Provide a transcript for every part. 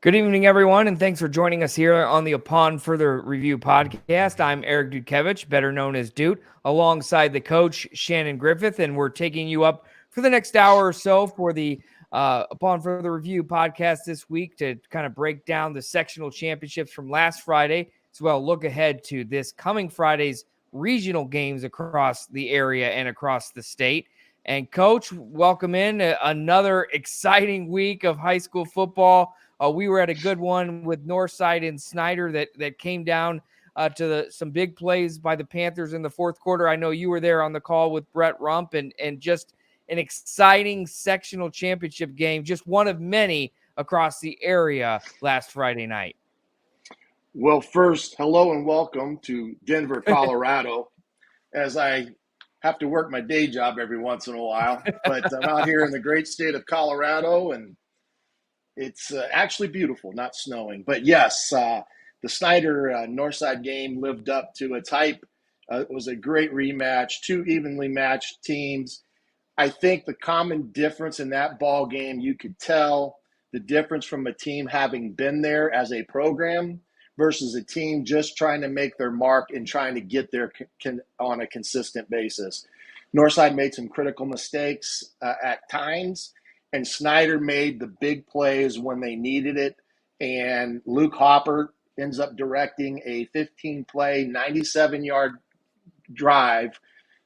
Good evening, everyone, and thanks for joining us here on the Upon Further Review podcast. I'm Eric Dudkevich, better known as Dude, alongside the coach, Shannon Griffith, and we're taking you up for the next hour or so for the Upon Further Review podcast this week to kind of break down the sectional championships from last Friday, as well look ahead to this coming Friday's regional games across the area and across the state. And Coach, welcome in another exciting week of high school football. We were at a good one with Northside and Snider that came down to some big plays by the Panthers in the fourth quarter. I know you were there on the call with Brett Rump, and just an exciting sectional championship game, just one of many across the area last Friday night. Well, first, hello and welcome to Denver, Colorado, as I have to work my day job every once in a while. But I'm out here in the great state of Colorado, and it's actually beautiful, not snowing. But yes, the Snider Northside game lived up to its hype. It was a great rematch, two evenly matched teams. I think the common difference in that ball game, you could tell the difference from a team having been there as a program versus a team just trying to make their mark and trying to get there on a consistent basis. Northside made some critical mistakes at times, and Snider made the big plays when they needed it. And Luke Haupert ends up directing a 15-play, 97-yard drive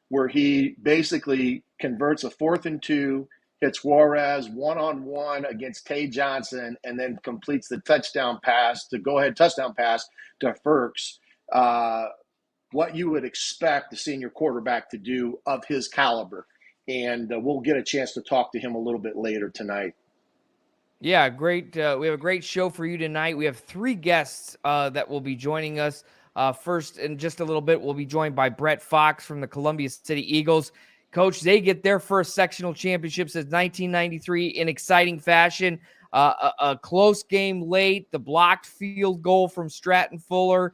where he basically converts a 4th and 2, hits Juarez one-on-one against Tay Johnson, and then completes the touchdown pass to Ferks. What you would expect the senior quarterback to do of his caliber. And we'll get a chance to talk to him a little bit later tonight. Yeah, great. We have a great show for you tonight. We have 3 guests that will be joining us. First, in just a little bit, we'll be joined by Brett Fox from the Columbia City Eagles. Coach, they get their first sectional championship since 1993 in exciting fashion. A close game late, the blocked field goal from Stratton Fuller,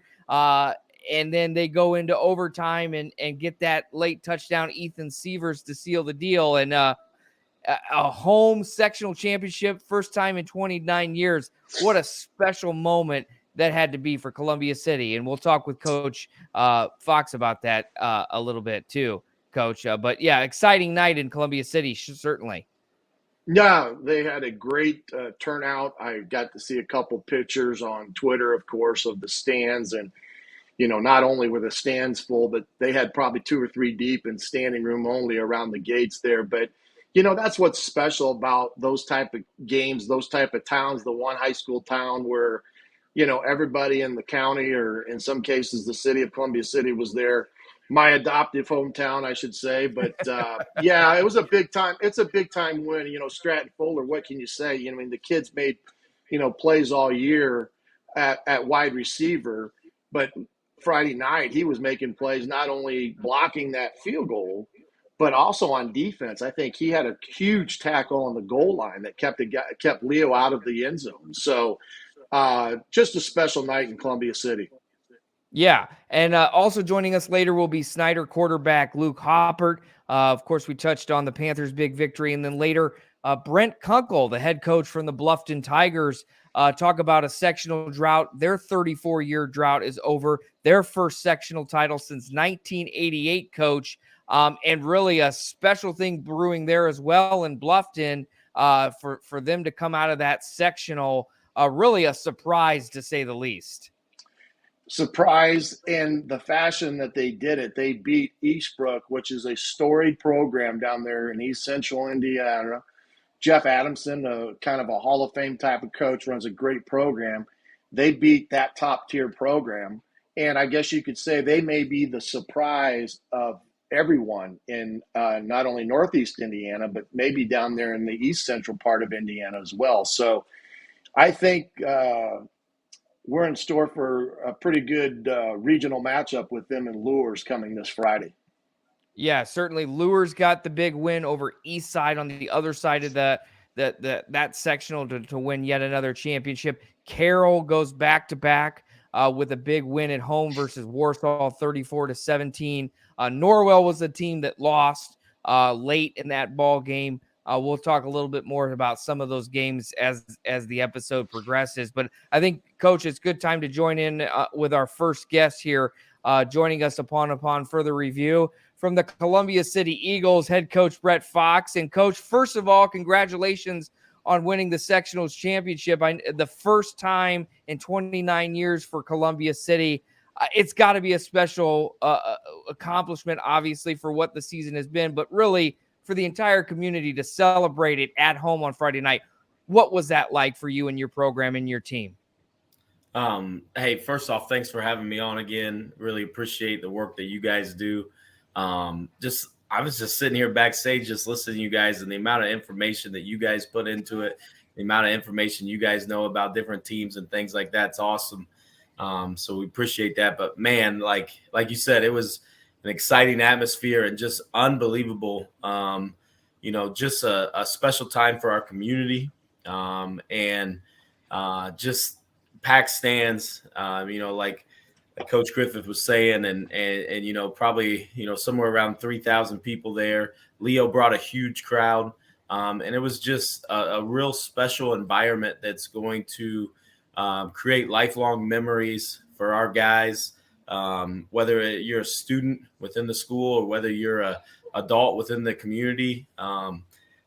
and then they go into overtime and get that late touchdown, Ethan Sievers, to seal the deal. And a home sectional championship, first time in 29 years. What a special moment that had to be for Columbia City. And we'll talk with Coach Fox about that a little bit too, Coach. But yeah, exciting night in Columbia City, certainly. Yeah, they had a great turnout. I got to see a couple pictures on Twitter, of course, of the stands. And, you know, not only were the stands full, but they had probably 2 or 3 deep in standing room only around the gates there. But, you know, that's what's special about those type of games, those type of towns, the one high school town where, you know, everybody in the county, or in some cases the city of Columbia City, was there. My adoptive hometown, I should say. But, yeah, it was a big time. It's a big time win. You know, Stratton Fuller, what can you say? You know, I mean, the kids made, you know, plays all year at wide receiver. But Friday night, he was making plays, not only blocking that field goal, but also on defense. I think he had a huge tackle on the goal line that kept Leo out of the end zone. So just a special night in Columbia City. Yeah, and also joining us later will be Snider quarterback Luke Haupert. Of course, we touched on the Panthers' big victory, and then later Brent Knuckle, the head coach from the Bluffton Tigers, talk about a sectional drought. Their 34-year drought is over. Their first sectional title since 1988, Coach, and really a special thing brewing there as well in Bluffton for them to come out of that sectional. Really a surprise, to say the least. Surprise in the fashion that they did it. They beat Eastbrook, which is a storied program down there in East Central Indiana. Jeff Adamson, kind of a Hall of Fame type of coach, runs a great program. They beat that top-tier program. And I guess you could say they may be the surprise of everyone in not only Northeast Indiana, but maybe down there in the East Central part of Indiana as well. So I think we're in store for a pretty good regional matchup with them and Lures coming this Friday. Yeah, certainly. Lures got the big win over Eastside on the other side of that sectional to win yet another championship. Carroll goes back-to-back with a big win at home versus Warsaw, 34-17. Norwell was the team that lost late in that ball game We'll talk a little bit more about some of those games as the episode progresses. But I think, Coach, it's good time to join in with our first guest here, joining us upon further review from the Columbia City Eagles, head coach Brett Fox. And Coach, first of all, congratulations on winning the sectionals championship. The first time in 29 years for Columbia City. It's got to be a special accomplishment, obviously, for what the season has been, but really for the entire community to celebrate it at home on Friday night. What was that like for you and your program and your team? Hey, first off, thanks for having me on again. Really appreciate the work that you guys do. I was just sitting here backstage, just listening to you guys and the amount of information that you guys put into it, the amount of information you guys know about different teams and things like that's awesome. So we appreciate that. But man, like you said, it was an exciting atmosphere and just unbelievable. Just a special time for our community, and just packed stands. Like Coach Griffith was saying, and probably somewhere around 3,000 people there. Leo brought a huge crowd, and it was just a real special environment that's going to create lifelong memories for our guys. Whether you're a student within the school or whether you're a adult within the community, I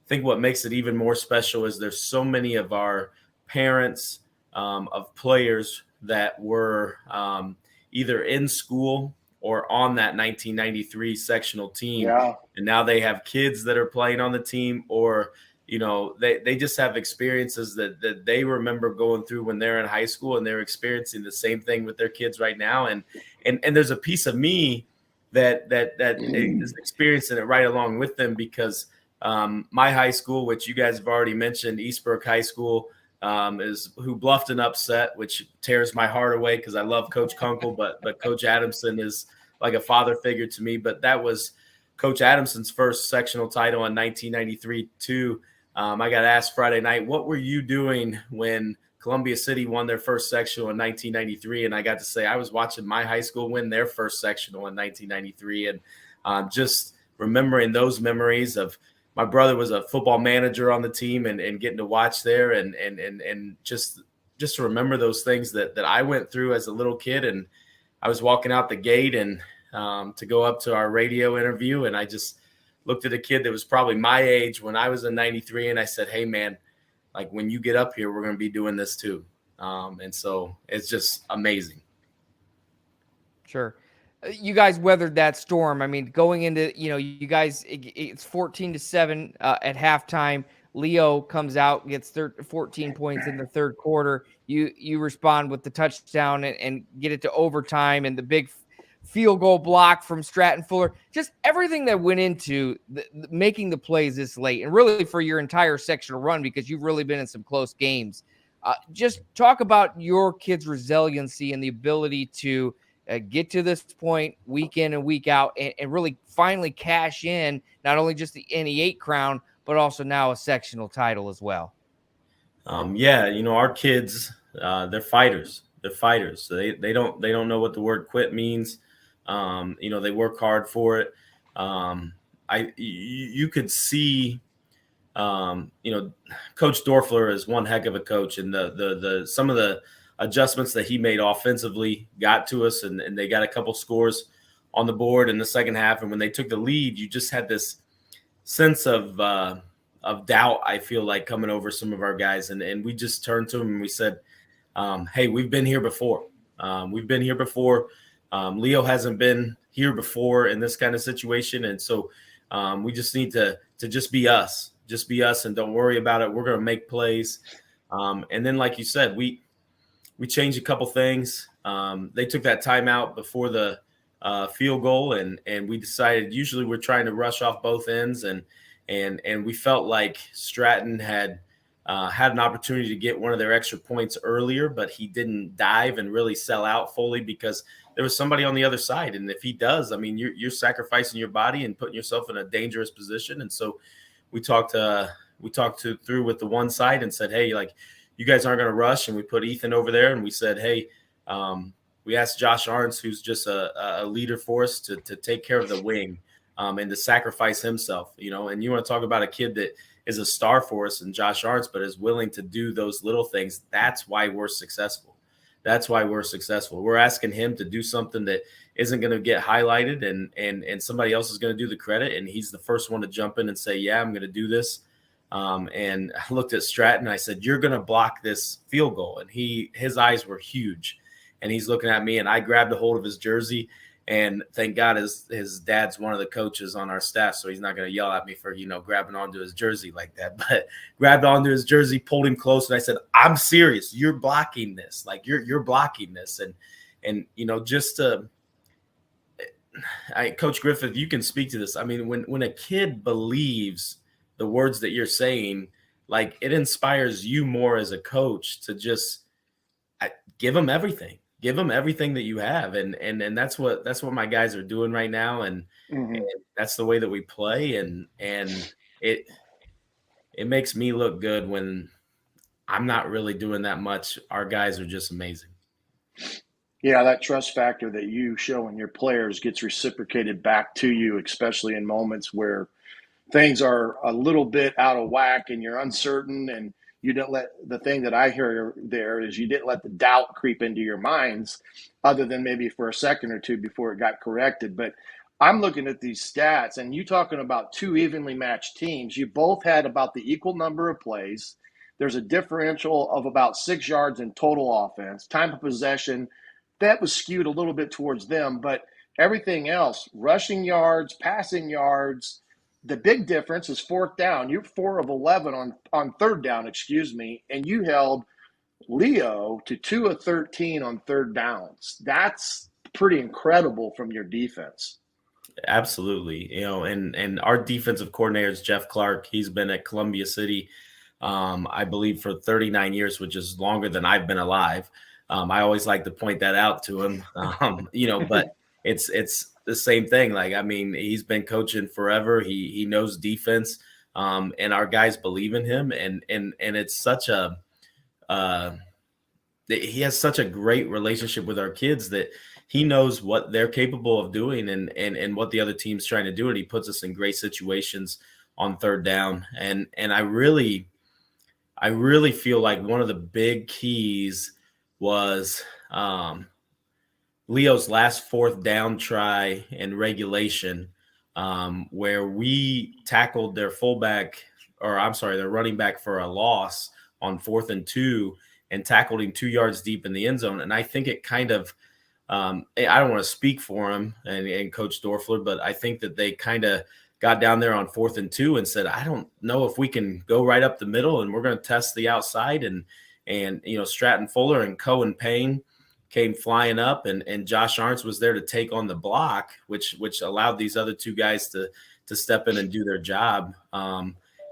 think what makes it even more special is there's so many of our parents of players that were either in school or on that 1993 sectional team. Yeah. And now they have kids that are playing on the team, or they just have experiences that they remember going through when they're in high school, and they're experiencing the same thing with their kids right now. And there's a piece of me that is experiencing it right along with them, because my high school, which you guys have already mentioned, Eastbrook High School, is who Bluffton upset, which tears my heart away because I love Coach Kunkel, but Coach Adamson is like a father figure to me. But that was Coach Adamson's first sectional title in 1993 too. I got asked Friday night, what were you doing when Columbia City won their first sectional in 1993? And I got to say I was watching my high school win their first sectional in 1993, and just remembering those memories of my brother was a football manager on the team, and getting to watch there, and just to remember those things that I went through as a little kid. And I was walking out the gate and to go up to our radio interview, and I just looked at a kid that was probably my age when I was in 93, and I said, hey man, like when you get up here, we're going to be doing this too. And so it's just amazing. Sure. You guys weathered that storm. I mean, going into, you guys, it's 14-7 at halftime. Leo comes out, gets 14 points in the third quarter. You respond with the touchdown and get it to overtime, and the big field goal block from Stratton Fuller. Just everything that went into making the plays this late, and really for your entire sectional run, because you've really been in some close games. Just talk about your kids' resiliency and the ability to get to this point week in and week out, and really finally cash in not only just the NE8 crown, but also now a sectional title as well. Our kids, they're fighters. They're fighters. So they don't know what the word quit means. They work hard for it. You could see, Coach Dorfler is one heck of a coach, and the some of the adjustments that he made offensively got to us, and they got a couple scores on the board in the second half. And when they took the lead, you just had this sense of doubt, I feel like, coming over some of our guys. And we just turned to them and we said, hey, we've been here before. Leo hasn't been here before in this kind of situation. And so we just need to just be us, and don't worry about it. We're going to make plays. And then, like you said, we changed a couple things. They took that timeout before the field goal, and we decided, usually we're trying to rush off both ends, and we felt like Stratton had an opportunity to get one of their extra points earlier, but he didn't dive and really sell out fully because there was somebody on the other side. And if he does, I mean, you're sacrificing your body and putting yourself in a dangerous position. And so we talked through with the one side and said, hey, like, you guys aren't going to rush. And we put Ethan over there, and we said, hey, we asked Josh Arns, who's just a leader for us, to take care of the wing and to sacrifice himself, and you want to talk about a kid that is a star for us in Josh Arntz, but is willing to do those little things. That's why we're successful. We're asking him to do something that isn't going to get highlighted, and somebody else is going to do the credit, and he's the first one to jump in and say, yeah, I'm going to do this. And I looked at Stratton and I said, you're going to block this field goal. And his eyes were huge, and he's looking at me, and I grabbed a hold of his jersey, and thank God his dad's one of the coaches on our staff, so he's not going to yell at me for, grabbing onto his jersey like that, but grabbed onto his jersey, pulled him close. And I said, I'm serious. You're blocking this. Like you're blocking this. And, just to, Coach Griffith, you can speak to this. I mean, when a kid believes the words that you're saying, like, it inspires you more as a coach to just give them everything. Give them everything that you have. And that's what my guys are doing right now. And, and that's the way that we play. And it makes me look good when I'm not really doing that much. Our guys are just amazing. Yeah, that trust factor that you show in your players gets reciprocated back to you, especially in moments where things are a little bit out of whack and you're uncertain, and you didn't let the thing that I hear there is you didn't let the doubt creep into your minds, other than maybe for a second or two before it got corrected. But I'm looking at these stats, and you talking about two evenly matched teams. You both had about the equal number of plays. There's a differential of about 6 yards in total offense. Time of possession, that was skewed a little bit towards them, but everything else, rushing yards, passing yards, the big difference is fourth down. You're 4 of 11 on third down, and you held Leo to 2 of 13 on third downs. That's pretty incredible from your defense. Absolutely. And our defensive coordinator is Jeff Clark. He's been at Columbia City, I believe, for 39 years, which is longer than I've been alive. I always like to point that out to him, but it's the same thing. Like, I mean, he's been coaching forever. He knows defense, and our guys believe in him. And it's such he has such a great relationship with our kids that he knows what they're capable of doing and what the other team's trying to do. And he puts us in great situations on third down. And I really feel like one of the big keys was Leo's last fourth down try in regulation, where we tackled their their running back for a loss on 4th and 2 and tackled him 2 yards deep in the end zone. And I think it kind of, I don't want to speak for him and Coach Dorfler, but I think that they kind of got down there on 4th and 2 and said, I don't know if we can go right up the middle, and we're going to test the outside. And Stratton Fuller and Cohen Payne came flying up, and Josh Arntz was there to take on the block, which allowed these other two guys to step in and do their job.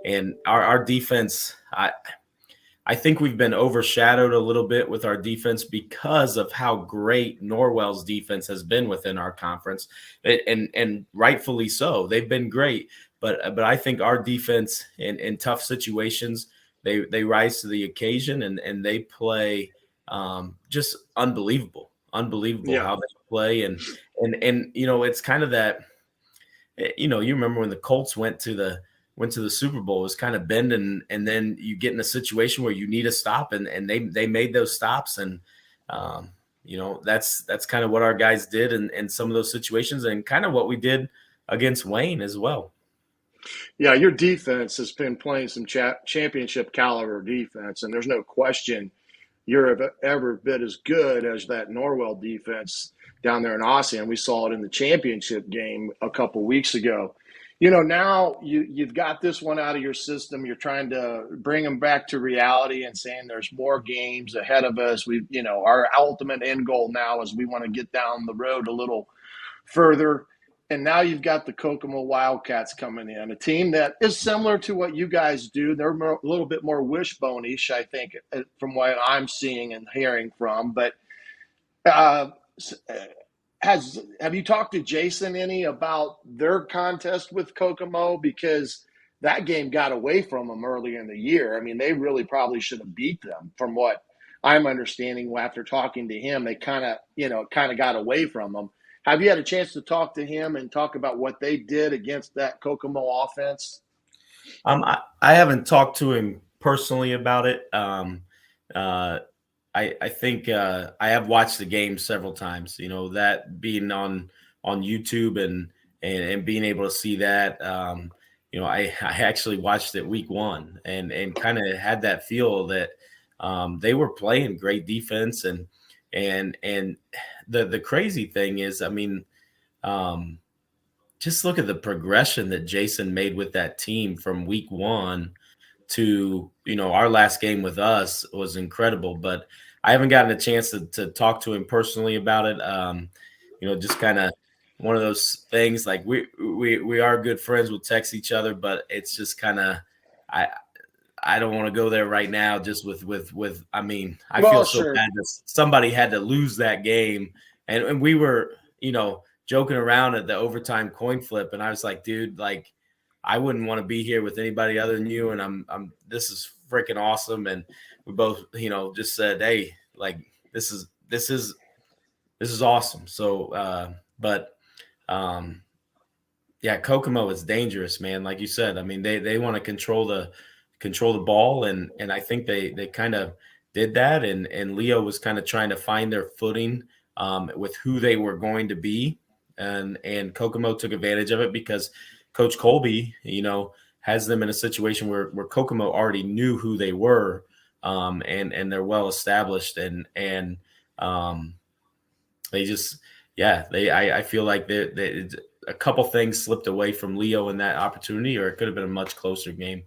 And our defense, I think we've been overshadowed a little bit with our defense because of how great Norwell's defense has been within our conference, and rightfully so. They've been great, but I think our defense in tough situations, they rise to the occasion, and they play just unbelievable how they play. And it's kind of that, you remember when the Colts went to the Super Bowl, it was kind of bending, and then you get in a situation where you need a stop, and they made those stops. And that's kind of what our guys did in some of those situations, and kind of what we did against Wayne as well. Yeah, your defense has been playing some championship caliber defense, and there's no question you're ever bit as good as that Norwell defense down there in Ossian. We saw it in the championship game a couple weeks ago. Now you've got this one out of your system. You're trying to bring them back to reality and saying there's more games ahead of us. Our ultimate end goal now is we want to get down the road a little further. And now you've got the Kokomo Wildcats coming in, a team that is similar to what you guys do. They're a little bit more wishbone-ish, I think, from what I'm seeing and hearing from. But have you talked to Jason any about their contest with Kokomo? Because that game got away from them earlier in the year. I mean, they really probably should have beat them. From what I'm understanding after talking to him, they kind of got away from them. Have you had a chance to talk to him and talk about what they did against that Kokomo offense? I haven't talked to him personally about it. I think I have watched the game several times. You know, that being on YouTube and being able to see that. You know, I actually watched it week one and kind of had that feel that they were playing great defense and the crazy thing is, I mean, um, just look at the progression that Jason made with that team from week one to, you know, our last game with us was incredible, but I haven't gotten a chance to talk to him personally about it. You know, just kind of one of those things like we are good friends. We'll text each other, but it's just kind of, I, I don't want to go there right now. Just with I mean, I feel Well, so sure. bad that somebody had to lose that game, and we were, you know, joking around at the overtime coin flip, and I was like, dude, like, I wouldn't want to be here with anybody other than you, and I'm this is freaking awesome, and we both, you know, just said, hey, like, this is awesome. So, but um, yeah, Kokomo is dangerous, man. Like you said, I mean, they want to control the ball, and I think they kind of did that, and Leo was kind of trying to find their footing with who they were going to be, and Kokomo took advantage of it because Coach Colby, you know, has them in a situation where Kokomo already knew who they were, and they're well established, and um, they just, yeah, I feel like they a couple things slipped away from Leo in that opportunity, or it could have been a much closer game.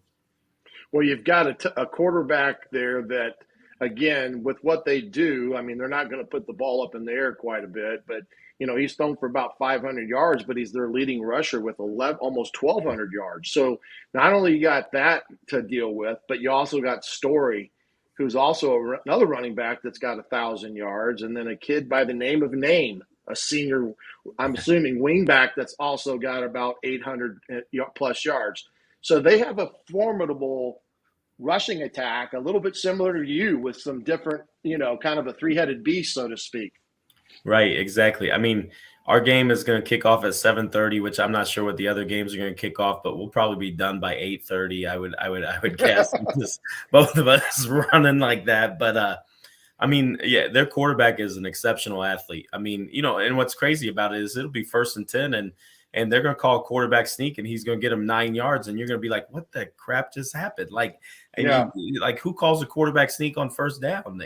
Well, you've got a quarterback there that, again, with what they do, I mean, they're not going to put the ball up in the air quite a bit, but he's thrown for about 500 yards, but he's their leading rusher with 11, almost 1,200 yards. So not only you got that to deal with, but you also got Story, who's also another running back that's got 1,000 yards, and then a kid by the name of Name, a senior, I'm assuming wingback that's also got about 800 plus yards. So they have a formidable rushing attack, a little bit similar to you with some different, kind of a three-headed beast, so to speak. Right, exactly. I mean, our game is going to kick off at 7:30, which I'm not sure what the other games are going to kick off, but we'll probably be done by 8:30. I would guess. Just both of us running like that, but I mean, yeah, their quarterback is an exceptional athlete. I mean, you know, and what's crazy about it is it'll be 1st and 10, and they're going to call a quarterback sneak, and he's going to get him 9 yards, and you're going to be like, "What the crap just happened?" Like, and Yeah. like, who calls a quarterback sneak on 1st down?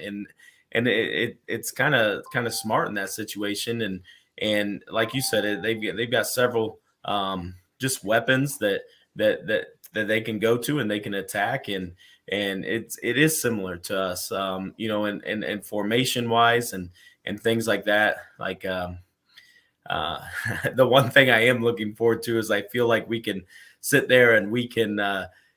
And it's kind of smart in that situation, and like you said, they've got several just weapons that they can go to and they can attack, and it is similar to us, you know, and formation wise and things like that. Like the one thing I am looking forward to is I feel like we can sit there and we can.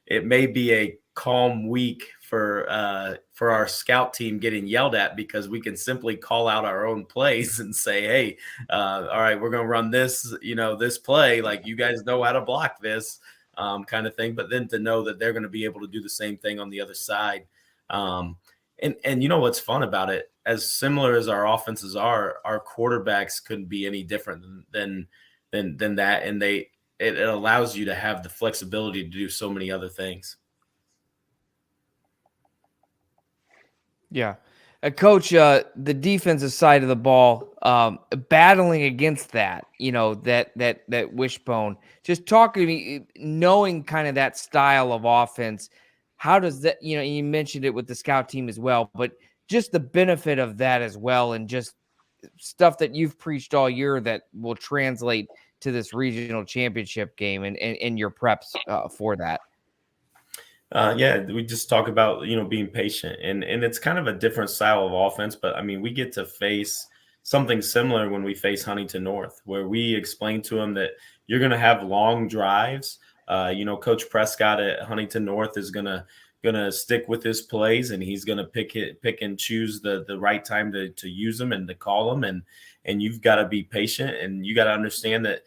It may be a calm week for our scout team getting yelled at because we can simply call out our own plays and say, hey, all right, we're going to run this, you know, this play, like, you guys know how to block this, kind of thing. But then to know that they're going to be able to do the same thing on the other side. And you know what's fun about it, as similar as our offenses are, our quarterbacks couldn't be any different than that, and it allows you to have the flexibility to do so many other things. Yeah. Coach, the defensive side of the ball, battling against that, you know, that wishbone. Just talking to me, knowing kind of that style of offense. How does that, you know, you mentioned it with the scout team as well, but just the benefit of that as well, and just stuff that you've preached all year that will translate to this regional championship game and your preps for that. Yeah, we just talk about, you know, being patient, and it's kind of a different style of offense, but I mean, we get to face something similar when we face Huntington North, where we explain to them that you're going to have long drives. You know, Coach Prescott at Huntington North is gonna stick with his plays, and he's gonna pick and choose the right time to use them and to call them, and you've got to be patient, and you got to understand that.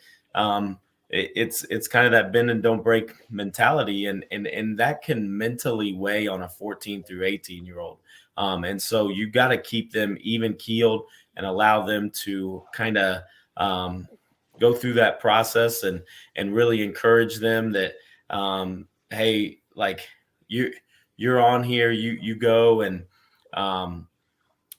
It's kind of that bend and don't break mentality, and that can mentally weigh on a 14 through 18-year-old. And so you got to keep them even keeled and allow them to kind of go through that process and really encourage them that hey, like you're on here, you go, and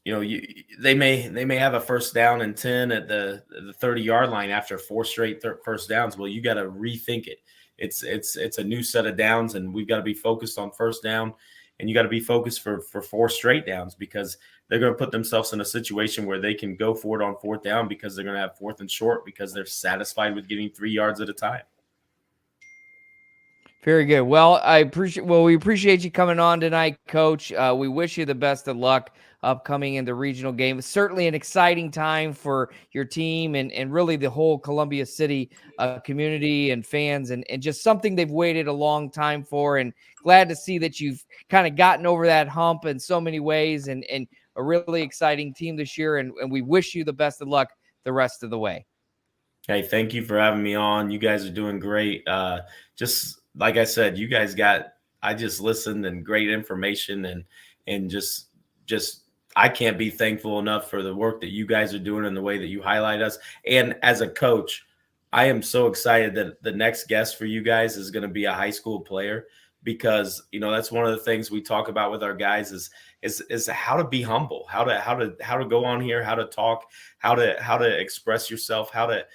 they may have a first down and 10 at the 30-yard line after 4 straight first downs. Well, you got to rethink it. It's a new set of downs, and we've got to be focused on first down, and you got to be focused for 4 straight downs, because they're going to put themselves in a situation where they can go for it on 4th down, because they're going to have 4th and short, because they're satisfied with getting 3 yards at a time. Very good. Well, we appreciate you coming on tonight, Coach. We wish you the best of luck upcoming in the regional game. It's certainly an exciting time for your team and really the whole Columbia City community and fans, and just something they've waited a long time for. And glad to see that you've kind of gotten over that hump in so many ways, and a really exciting team this year. And we wish you the best of luck the rest of the way. Hey, thank you for having me on. You guys are doing great. Just like I said, you guys I just listened, and great information, and just I can't be thankful enough for the work that you guys are doing and the way that you highlight us. And as a coach, I am so excited that the next guest for you guys is going to be a high school player, because that's one of the things we talk about with our guys is how to be humble, how to go on here, how to talk, how to express yourself, how to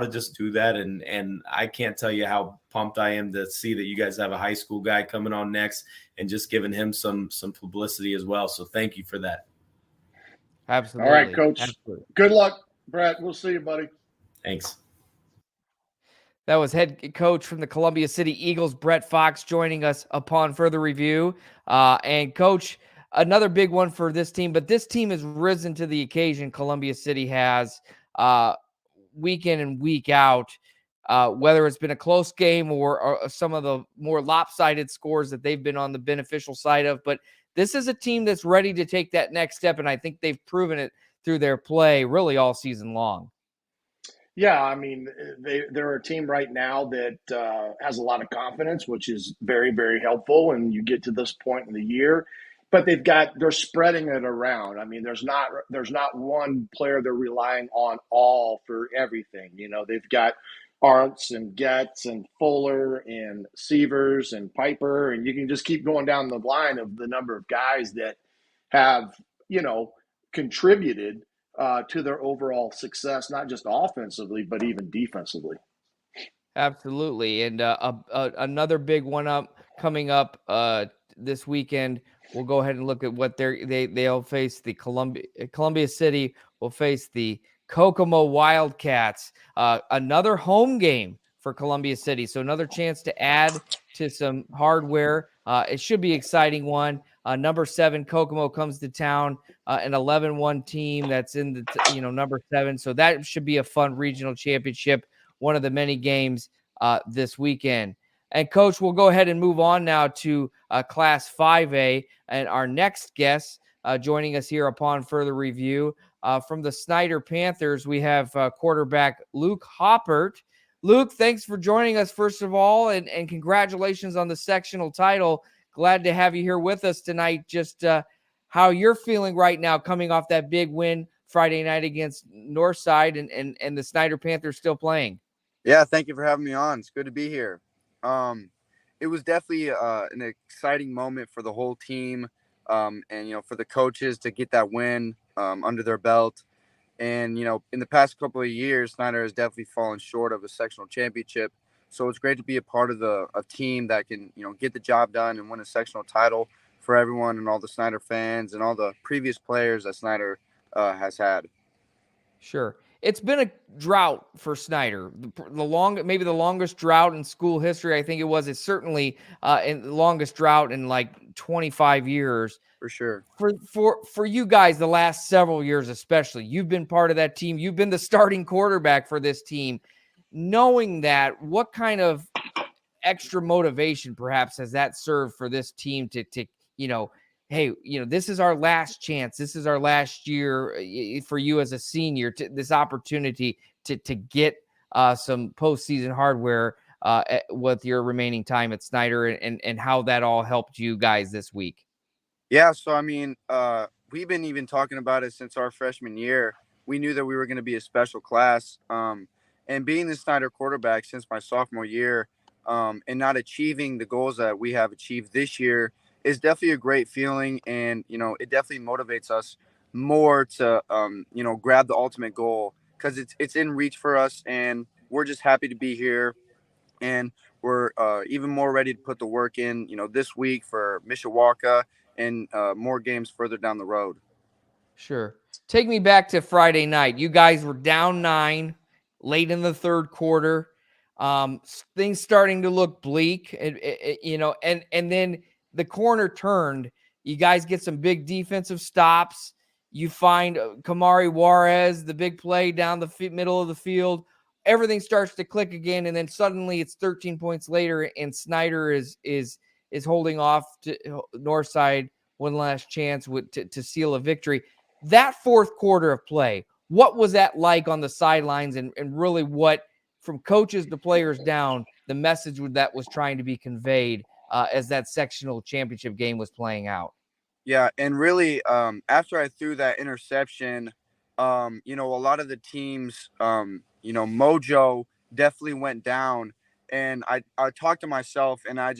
just do that. And I can't tell you how pumped I am to see that you guys have a high school guy coming on next, and just giving him some publicity as well. So thank you for that. Absolutely. All right, Coach. Absolutely. Good luck, Brett. We'll see you, buddy. Thanks. That was head coach from the Columbia City Eagles, Brett Fox, joining us upon further review. And Coach, another big one for this team, but this team has risen to the occasion. Columbia City has week in and week out, whether it's been a close game or some of the more lopsided scores that they've been on the beneficial side of. But this is a team that's ready to take that next step, and I think they've proven it through their play really all season long. Yeah, I mean, they're a team right now that has a lot of confidence, which is very, very helpful when you get to this point in the year. But they're spreading it around. I mean, there's not one player they're relying on all for everything. They've got Arntz and Getz and Fuller and Sievers and Piper, and you can just keep going down the line of the number of guys that have, contributed to their overall success, not just offensively, but even defensively. Absolutely. And another big one coming up this weekend. We'll go ahead and look at what they'll face. The Columbia City will face the Kokomo Wildcats. Another home game for Columbia City. So another chance to add to some hardware. It should be an exciting one. Number 7 Kokomo comes to town, an 11-1 team that's in the number 7. So that should be a fun regional championship, one of the many games this weekend. And Coach, we'll go ahead and move on now to Class 5A, and our next guest joining us here upon further review from the Snider Panthers, we have quarterback Luke Haupert. Luke, thanks for joining us first of all, and congratulations on the sectional title. Glad to have you here with us tonight. Just how you're feeling right now coming off that big win Friday night against Northside, and the Snider Panthers still playing. Yeah, thank you for having me on. It's good to be here. It was definitely an exciting moment for the whole team, and for the coaches to get that win under their belt. And in the past couple of years, Snider has definitely fallen short of a sectional championship. So it's great to be a part of a team that can get the job done and win a sectional title for everyone and all the Snider fans and all the previous players that Snider has had. Sure. It's been a drought for Snider. Maybe the longest drought in school history. I think it was. It's certainly in the longest drought in like 25 years. For sure. For you guys, the last several years especially, you've been part of that team. You've been the starting quarterback for this team. Knowing that, what kind of extra motivation perhaps has that served for this team to hey, this is our last chance. This is our last year for you as a senior, this opportunity to get some postseason hardware with your remaining time at Snider, and how that all helped you guys this week. Yeah, so I mean, we've been even talking about it since our freshman year. We knew that we were going to be a special class. And being the Snider quarterback since my sophomore year, and not achieving the goals that we have achieved this year is definitely a great feeling. And, it definitely motivates us more to, grab the ultimate goal, because it's in reach for us, and we're just happy to be here. And we're even more ready to put the work in, this week for Mishawaka and more games further down the road. Sure. Take me back to Friday night. You guys were down 9 late in the third quarter. Things starting to look bleak, and then the corner turned. You guys get some big defensive stops. You find Kamari Juarez, the big play down the middle of the field. Everything starts to click again, and then suddenly it's 13 points later, and Snider is holding off to Northside one last chance to seal a victory. That fourth quarter of play, what was that like on the sidelines, and really what, from coaches to players down, the message that was trying to be conveyed as that sectional championship game was playing out? Yeah, and really, after I threw that interception, a lot of the teams, mojo definitely went down. And I talked to myself, and I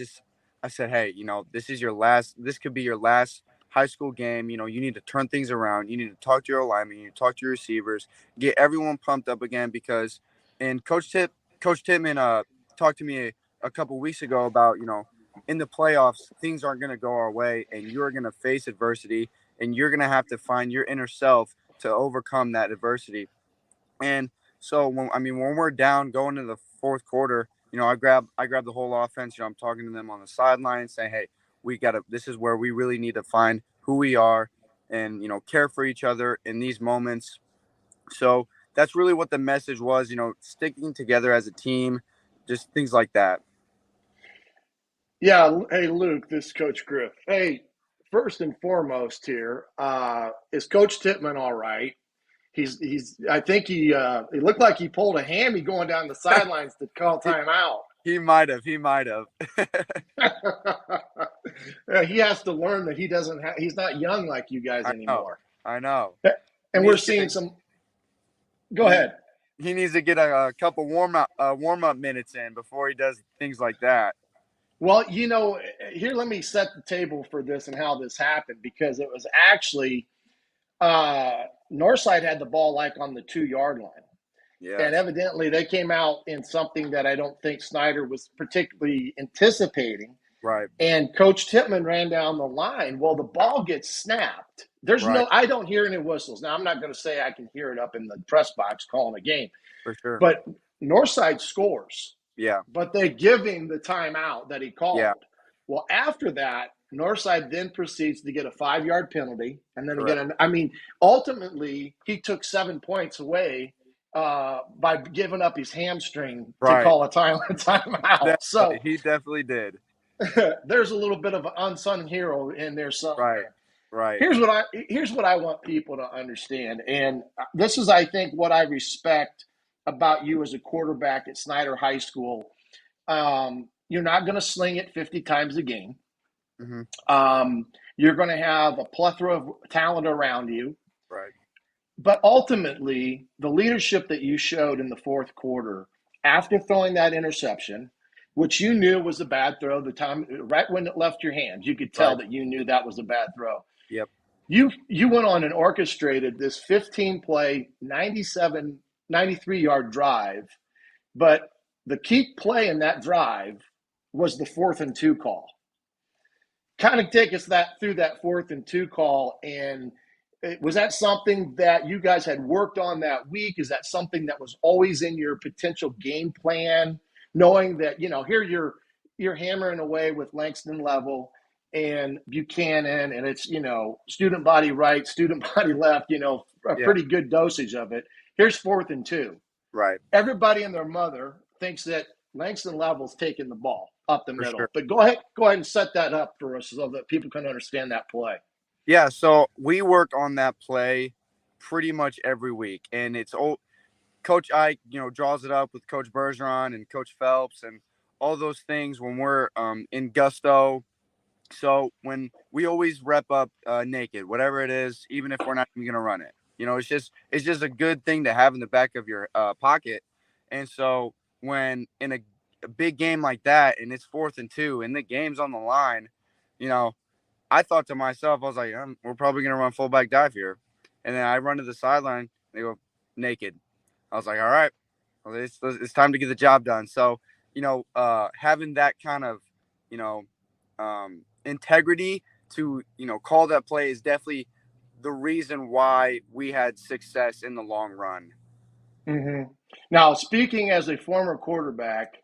said, hey, this could be your last high school game. You need to turn things around. You need to talk to your alignment. You need to talk to your receivers, get everyone pumped up again, because, and Coach Tittman talked to me a couple weeks ago about, in the playoffs, things aren't going to go our way, and you're going to face adversity, and you're going to have to find your inner self to overcome that adversity. And so when we're down going into the fourth quarter, I grab the whole offense. I'm talking to them on the sideline, saying, hey, this is where we really need to find who we are and, care for each other in these moments. So that's really what the message was, sticking together as a team, just things like that. Yeah. Hey, Luke, this is Coach Griff. Hey, first and foremost here, is Coach Tittman all right? I think he looked like he pulled a hammy going down the sidelines to call timeout. He might have. He has to learn that he's not young like you guys anymore. I know. And we're seeing some. Go ahead. He needs to get a couple warm up minutes in before he does things like that. Well, here, let me set the table for this and how this happened, because it was actually Northside had the ball like on the 2-yard line. Yeah. And evidently they came out in something that I don't think Snider was particularly anticipating. Right. And Coach Tittman ran down the line. Well, the ball gets snapped. I don't hear any whistles. Now, I'm not going to say I can hear it up in the press box calling a game. For sure. But Northside scores. Yeah. But they give him the timeout that he called. Yeah. Well, after that, Northside then proceeds to get a 5-yard penalty. And then ultimately, he took 7 points away by giving up his hamstring to call a timeout. So he definitely did. There's a little bit of an unsung hero in there somewhere. Right. Here's what I want people to understand, and this is, I think, what I respect about you as a quarterback at Snider High School. You're not going to sling it 50 times a game. Mm-hmm. You're going to have a plethora of talent around you. Right. But ultimately, the leadership that you showed in the fourth quarter, after throwing that interception, which you knew was a bad throw, the time right when it left your hands, you could tell that you knew that was a bad throw. Yep. You went on and orchestrated this 15-play, 93-yard drive, but the key play in that drive was the 4th and 2 call. Kind of take us through that 4th and 2 call, and was that something that you guys had worked on that week? Is that something that was always in your potential game plan, knowing that, here you're hammering away with Langston Level and Buchanan, and it's, student body right, student body left, pretty good dosage of it. Here's 4th and 2. Right. Everybody and their mother thinks that Langston Level's taking the ball up the middle. Sure. But go ahead and set that up for us so that people can understand that play. Yeah, so we work on that play pretty much every week, and it's Coach Ike, draws it up with Coach Bergeron and Coach Phelps and all those things when we're in gusto. So when we always rep up naked, whatever it is, even if we're not even going to run it, it's just a good thing to have in the back of your pocket. And so when in a big game like that, and it's 4th and 2, and the game's on the line, I thought to myself, I was like, we're probably going to run fullback dive here. And then I run to the sideline. They go naked. I was like, all right, well, it's time to get the job done. So, having that kind of, integrity to, call that play is definitely the reason why we had success in the long run. Mm-hmm. Now, speaking as a former quarterback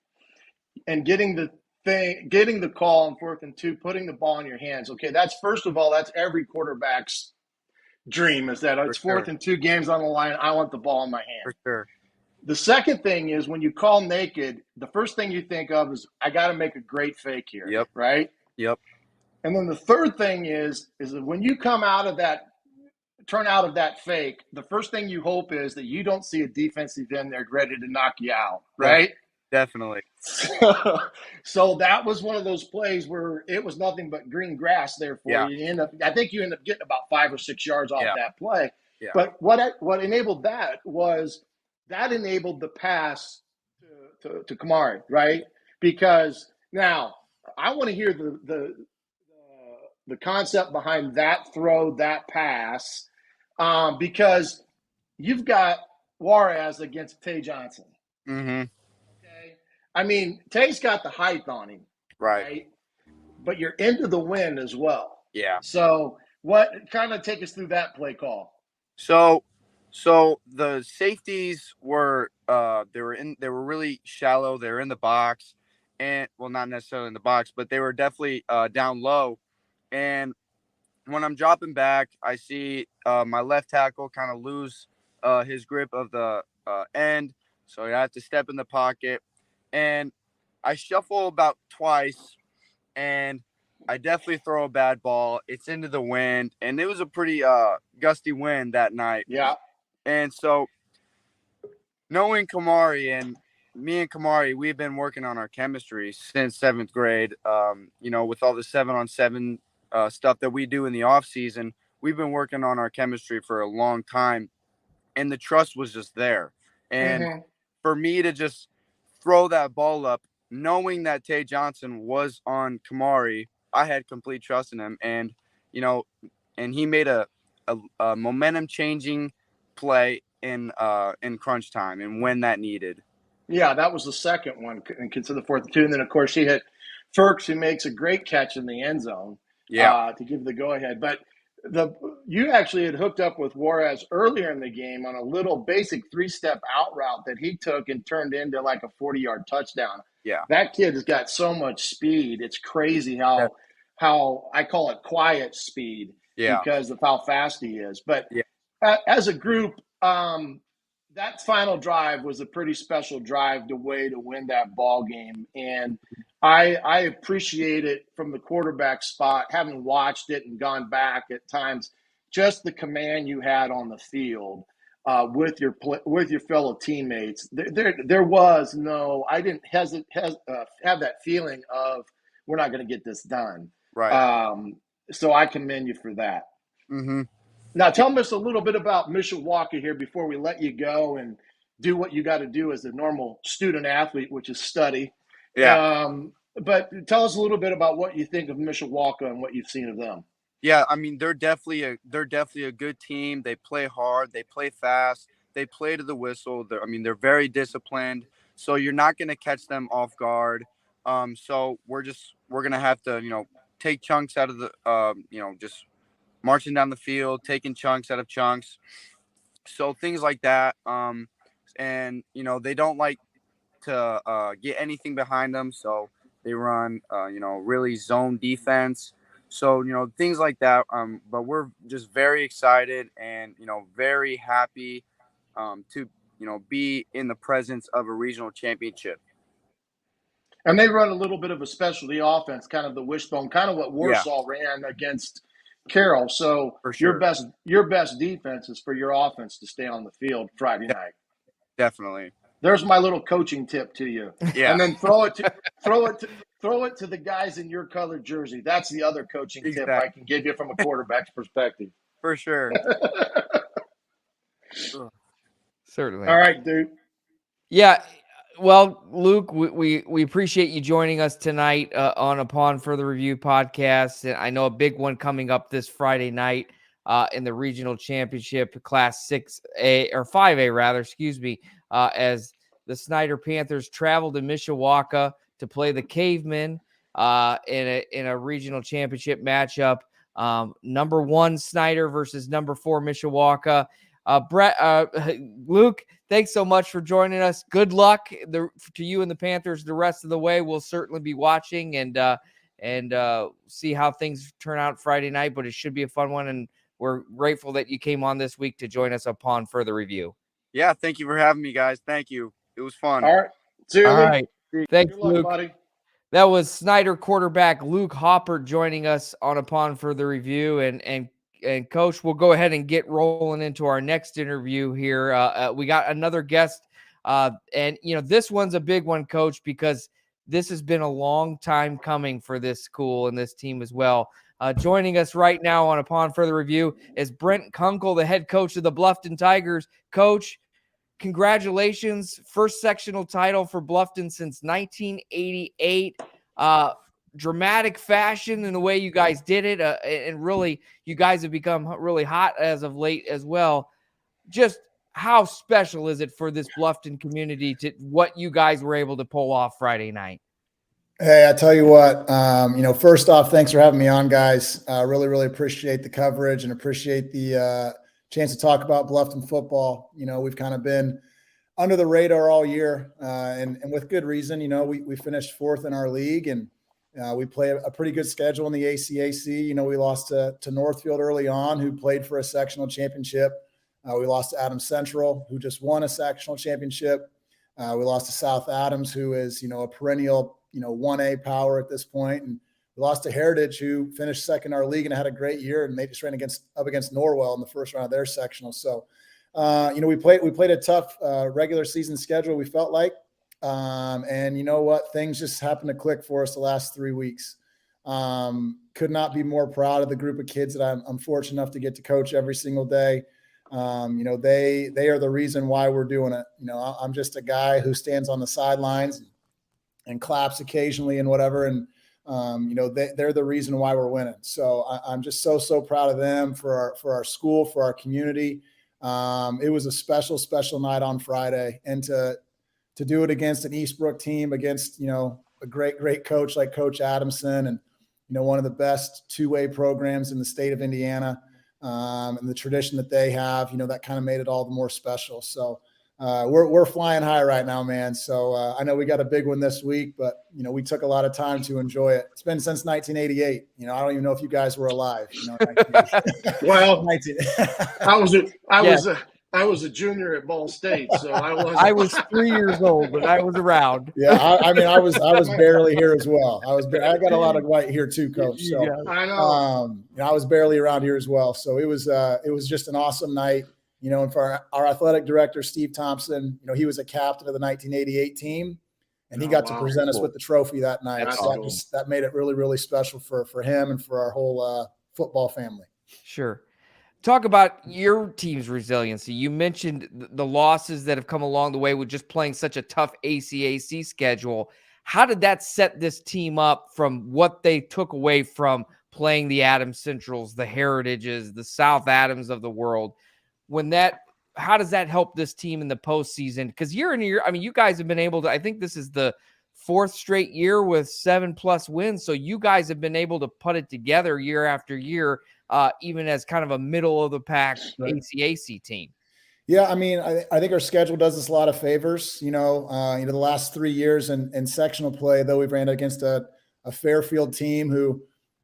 and getting the call on 4th and 2, putting the ball in your hands. Okay, that's first of all, that's every quarterback's dream, is that it's 4th and 2, games on the line. I want the ball in my hand. For sure. The second thing is when you call naked, the first thing you think of is I got to make a great fake here. Yep. Right. Yep. And then the third thing is that when you come out of that, turn out of that fake, the first thing you hope is that you don't see a defensive end there ready to knock you out. Right. Definitely. So that was one of those plays where it was nothing but green grass there for you. I think you end up getting about 5 or 6 yards off that play. Yeah. But what enabled that was that enabled the pass to Kamari, right? Because now I want to hear the concept behind that throw, that pass, because you've got Juarez against Tay Johnson. Mm-hmm. Okay, I mean Tay's got the height on him, right? But you're into the wind as well. Yeah. So what kind of take us through that play call? So the safeties were they were really shallow. They were in the box, and not necessarily in the box, but they were definitely down low. And when I'm dropping back, I see my left tackle kind of lose his grip of the end, so I have to step in the pocket, and I shuffle about twice, and I definitely throw a bad ball. It's into the wind, and it was a pretty gusty wind that night. Yeah. And so knowing Kamari and me and Kamari, we've been working on our chemistry since 7th grade. With all the 7-on-7 stuff that we do in the off season, we've been working on our chemistry for a long time, and the trust was just there. And for me to just throw that ball up, knowing that Tay Johnson was on Kamari, I had complete trust in him, and he made a momentum changing play in crunch time and when that needed. Yeah, that was the second one, and consider the 4th and 2, and then of course she hit Ferks, who makes a great catch in the end zone. To give the go ahead. But you actually had hooked up with Juarez earlier in the game on a little basic 3-step out route that he took and turned into like a 40-yard touchdown. Yeah, that kid has got so much speed. It's crazy how I call it quiet speed because of how fast he is. But as a group, that final drive was a pretty special drive to win that ball game, and I appreciate it from the quarterback spot, having watched it and gone back at times, just the command you had on the field with your fellow teammates. There was no, I didn't have that feeling of we're not going to get this done. Right. So I commend you for that. Mm-hmm. Now tell us a little bit about Mishawaka here before we let you go and do what you got to do as a normal student athlete, which is study. Yeah. But tell us a little bit about what you think of Mishawaka and what you've seen of them. Yeah, I mean they're definitely a good team. They play hard, they play fast, they play to the whistle. They're very disciplined. So you're not going to catch them off guard. So we're going to have to take chunks out of the just marching down the field, taking chunks out of chunks. So things like that. And they don't like to get anything behind them. So they run, really zone defense. So, things like that. But we're just very excited and, very happy to, be in the presence of a regional championship. And they run a little bit of a specialty offense, kind of the wishbone, kind of what Warsaw ran against Carroll. So for sure. your best defense is for your offense to stay on the field Friday night. Definitely. There's my little coaching tip to you. Yeah. And then throw it to the guys in your colored jersey. That's the other coaching tip I can give you from a quarterback's perspective. For sure. Certainly. All right, dude. Yeah. Well, Luke, we appreciate you joining us tonight on Upon Further Review podcast. And I know a big one coming up this Friday night in the regional championship, Class 6A or 5A rather, as the Snider Panthers travel to Mishawaka to play the Cavemen in a regional championship matchup. Number 1 Snider versus number 4 Mishawaka. Luke, thanks so much for joining us. Good luck to you and the Panthers the rest of the way. We'll certainly be watching and see how things turn out Friday night, but it should be a fun one. And we're grateful that you came on this week to join us upon further review. Yeah, thank you for having me, guys. Thank you. It was fun. All right. See you, All Luke. right. Thanks, Good luck, Luke. buddy. That was Snider quarterback Luke Haupert joining us on Upon Further Review. And Coach, we'll go ahead and get rolling into our next interview here. We got another guest, and this one's a big one, Coach, because this has been a long time coming for this school and this team as well. Joining us right now on Upon Further Review is Brent Knuckle, the head coach of the Bluffton Tigers. Coach, congratulations. First sectional title for Bluffton since 1988. Dramatic fashion in the way you guys did it. And really, you guys have become really hot as of late as well. Just how special is it for this Bluffton community to what you guys were able to pull off Friday night? Hey, I tell you what, first off, thanks for having me on, guys. Really, really appreciate the coverage and appreciate the chance to talk about Bluffton football. We've kind of been under the radar all year, and with good reason. We finished 4th in our league, and we play a pretty good schedule in the ACAC. We lost to Northfield early on, who played for a sectional championship. We lost to Adams Central, who just won a sectional championship. We lost to South Adams, who is, a perennial, 1A power at this point. And we lost to Heritage, who finished 2nd in our league and had a great year. And they just ran up against Norwell in the first round of their sectional. So, we played a tough regular season schedule, we felt like. And you know what? Things just happened to click for us the last 3 weeks. Could not be more proud of the group of kids that I'm fortunate enough to get to coach every single day. They are the reason why we're doing it. I'm just a guy who stands on the sidelines and claps occasionally and whatever. And, they're the reason why we're winning. So I'm just so proud of them, for our school, for our community. It was a special night on Friday, and to do it against an Eastbrook team, against, a great coach like Coach Adamson, and, one of the best two-way programs in the state of Indiana. And the tradition that they have, that kind of made it all the more special. So we're flying high right now, man. So I know we got a big one this week, but, we took a lot of time to enjoy it. It's been since 1988. I don't even know if you guys were alive. Well, I was a junior at Ball State, so I was 3 years old, but I was around. Yeah, I was barely here as well. I got a lot of white here too, Coach. So yeah, I know. I was barely around here as well. So it was just an awesome night. And for our athletic director, Steve Thompson, he was a captain of the 1988 team, and he got to present us with the trophy that night. That's so cool. that made it really, really special for him and for our whole football family. Sure. Talk about your team's resiliency. You mentioned the losses that have come along the way with just playing such a tough ACAC schedule. How did that set this team up from what they took away from playing the Adams Centrals, the Heritages, the South Adams of the world? How does that help this team in the postseason? Because year in year, you guys have been able to, I think this is the 4th straight year with 7+ wins. So you guys have been able to put it together year after year, even as kind of a middle of the pack ACAC team. Yeah, I think our schedule does us a lot of favors. The last 3 years in sectional play, though, we've ran against a Fairfield team who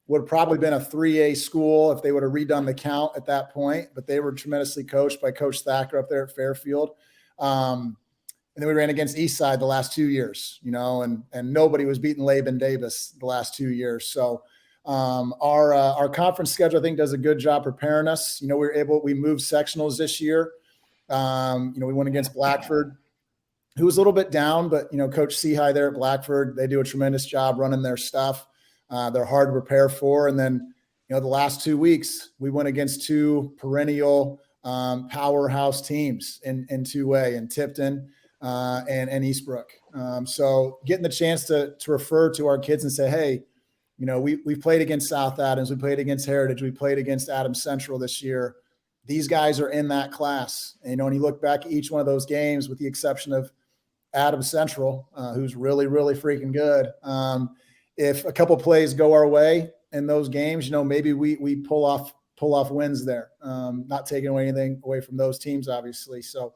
would have probably been a 3A school if they would have redone the count at that point. But they were tremendously coached by Coach Thacker up there at Fairfield. And then we ran against Eastside the last 2 years, and nobody was beating Laban Davis the last 2 years. So our conference schedule, I think, does a good job preparing us. We moved sectionals this year. We went against Blackford, who was a little bit down, but, Coach Seahigh there at Blackford, they do a tremendous job running their stuff. They're hard to prepare for. And then, the last 2 weeks, we went against 2 perennial powerhouse teams in 2A, in Tipton and Eastbrook. So getting the chance to refer to our kids and say, hey, we've played against South Adams, we played against Heritage, we played against Adams Central this year. These guys are in that class. And, when you look back at each one of those games, with the exception of Adams Central, who's really, really freaking good. If a couple plays go our way in those games, maybe we pull off wins there. Not taking anything away from those teams, obviously. So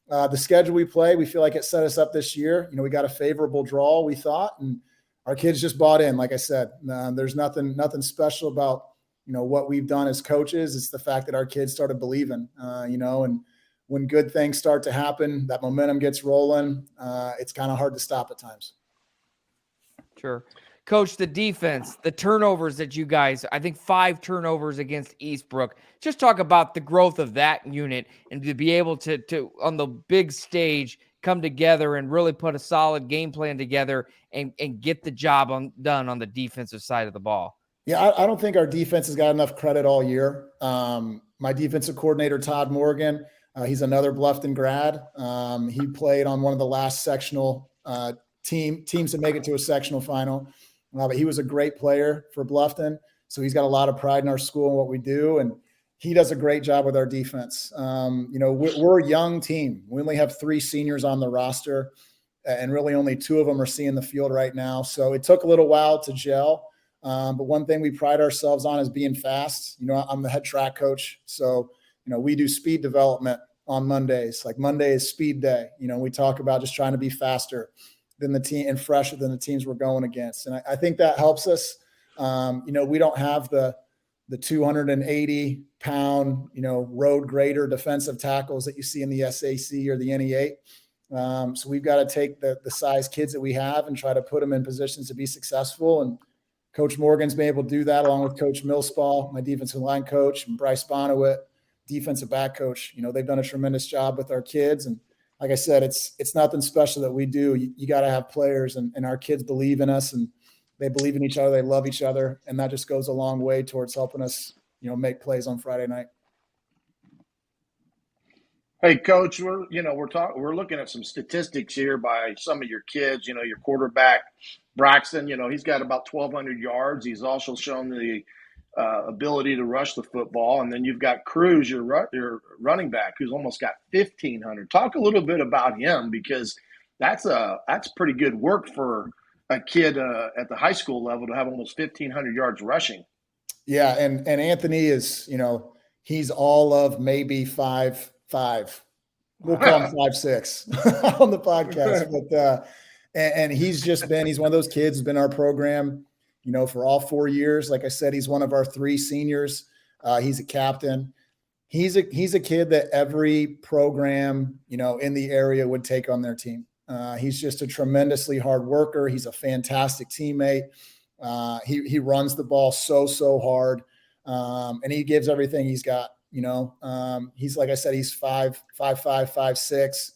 the schedule we play, we feel like it set us up this year. We got a favorable draw, we thought, and our kids just bought in. Like I said, there's nothing special about what we've done as coaches. It's the fact that our kids started believing, and when good things start to happen, that momentum gets rolling. It's kind of hard to stop at times. Sure. Coach, the defense, the turnovers that you guys, I think 5 turnovers against Eastbrook. Just talk about the growth of that unit and to be able to on the big stage, come together and really put a solid game plan together and get the job done on the defensive side of the ball. Yeah, I don't think our defense has got enough credit all year. My defensive coordinator, Todd Morgan, he's another Bluffton grad. He played on one of the last sectional teams to make it to a sectional final. But he was a great player for Bluffton. So he's got a lot of pride in our school and what we do. And he does a great job with our defense. We're a young team. We only have 3 seniors on the roster, and really only 2 of them are seeing the field right now. So it took a little while to gel. But one thing we pride ourselves on is being fast. I'm the head track coach. So, we do speed development on Mondays. Like Monday is speed day. We talk about just trying to be faster than the team and fresher than the teams we're going against. And I think that helps us. We don't have the 280-pound, road grader defensive tackles that you see in the SAC or the NE8. So we've got to take the size kids that we have and try to put them in positions to be successful. And Coach Morgan's been able to do that along with Coach Millspaw, my defensive line coach, and Bryce Bonowit, defensive back coach. They've done a tremendous job with our kids. And like I said, it's nothing special that we do. You got to have players, and our kids believe in us, and they believe in each other. They love each other. And that just goes a long way towards helping us, make plays on Friday night. Hey, Coach, we're looking at some statistics here by some of your kids. Your quarterback, Braxton, he's got about 1,200 yards. He's also shown the ability to rush the football. And then you've got Cruz, your running back, who's almost got 1,500. Talk a little bit about him, because that's pretty good work for a kid at the high school level to have almost 1,500 yards rushing. Yeah, and Anthony is, he's all of maybe 5'5". We'll call him 5'6" on the podcast. But and he's one of those kids who's been in our program, for all 4 years. Like I said, he's one of our 3 seniors. He's a captain. He's a kid that every program, in the area would take on their team. He's just a tremendously hard worker. He's a fantastic teammate. He runs the ball so hard, and he gives everything he's got. He's, like I said, he's 5'5", 5'6",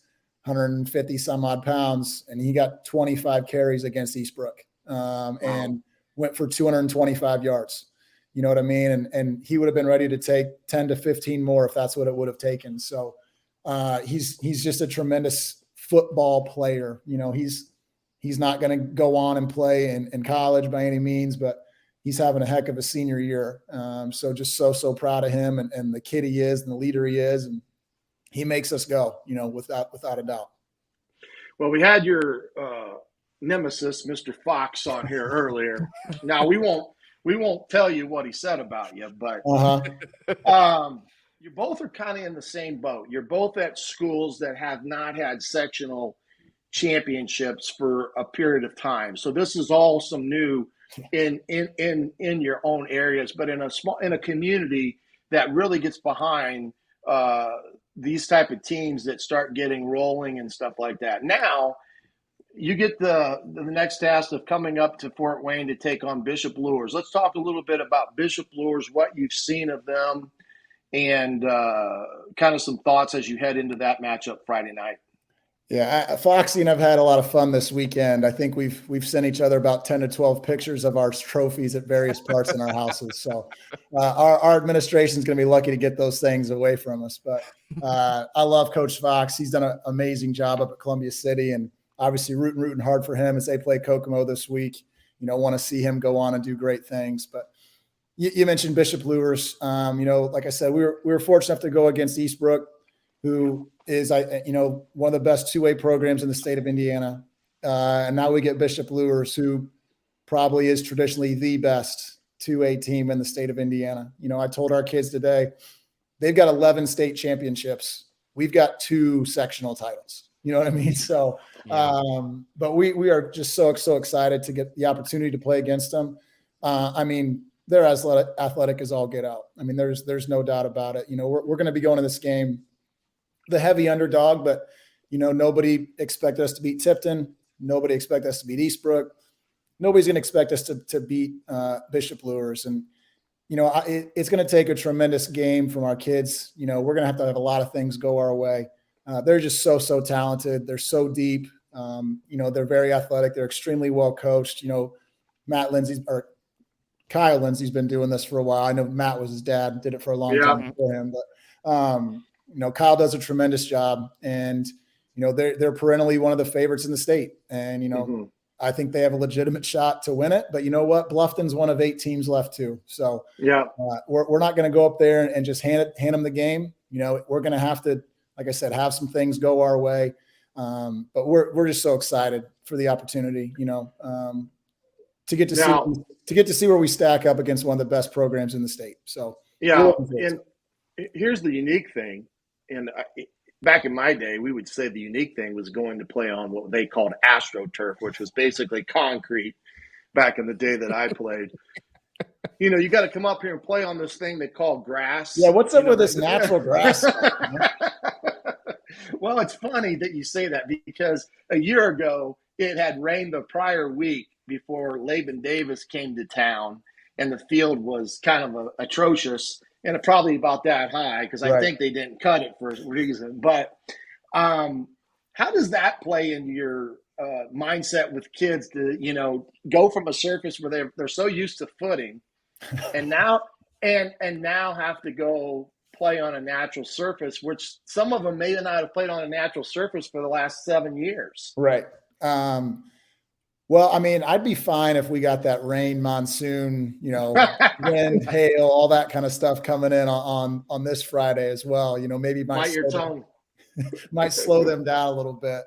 150 some odd pounds, and he got 25 carries against Eastbrook, and went for 225 yards. You know what I mean? And he would have been ready to take 10 to 15 more if that's what it would have taken. So he's just a tremendous football player. He's not going to go on and play in college by any means, but he's having a heck of a senior year. So just so proud of him and the kid he is and the leader he is. And he makes us go, without a doubt. Well, we had your nemesis, Mr. Fox, on here earlier. Now we won't tell you what he said about you, but you both are kind of in the same boat. You're both at schools that have not had sectional championships for a period of time. So this is all some new in your own areas, but in a community that really gets behind these type of teams that start getting rolling and stuff like that. Now you get the next task of coming up to Fort Wayne to take on Bishop Luers. Let's talk a little bit about Bishop Luers, what you've seen of them, and kind of some thoughts as you head into that matchup Friday night. Yeah, Foxy and I've had a lot of fun this weekend. I think we've sent each other about 10 to 12 pictures of our trophies at various parts in our houses. So our administration is going to be lucky to get those things away from us. But I love Coach Fox. He's done an amazing job up at Columbia City, and obviously rooting hard for him as they play Kokomo this week. Want to see him go on and do great things. But you mentioned Bishop Luers. Like I said, we were fortunate enough to go against Eastbrook, who is, one of the best two-way programs in the state of Indiana. And now we get Bishop Luers, who probably is traditionally the best two-way team in the state of Indiana. I told our kids today, they've got 11 state championships. We've got 2 sectional titles. You know what I mean? So, but we are just so excited to get the opportunity to play against them. They're as athletic as all get out. There's no doubt about it. We're going to be going to this game, the heavy underdog, but nobody expected us to beat Tipton. Nobody expected us to beat Eastbrook. Nobody's going to expect us to beat Bishop Luers. And, it's going to take a tremendous game from our kids. We're going to have a lot of things go our way. They're just so talented. They're so deep. They're very athletic. They're extremely well coached. Kyle Lindsay's been doing this for a while. I know Matt was his dad, did it for a long time before him. But, Kyle does a tremendous job. And, they're perennially one of the favorites in the state. And, I think they have a legitimate shot to win it. But you know what? Bluffton's one of 8 teams left too. So we're not going to go up there and just hand them the game. We're going to have to, like I said, have some things go our way. But we're just so excited for the opportunity, to get to see where we stack up against one of the best programs in the state. So and here's the unique thing. And back in my day, we would say the unique thing was going to play on what they called AstroTurf, which was basically concrete back in the day that I played. You got to come up here and play on this thing they call grass. Yeah, what's up with this natural grass? Well, it's funny that you say that because a year ago it had rained the prior week before Laban Davis came to town, and the field was kind of atrocious and probably about that high because I think they didn't cut it for a reason. But how does that play into your mindset with kids to go from a surface where they're so used to footing and now have to go play on a natural surface, which some of them may not have played on a natural surface for the last 7 years. Right. Well, I'd be fine if we got that rain, monsoon, wind, hail, all that kind of stuff coming in on this Friday as well. Maybe might slow them down a little bit.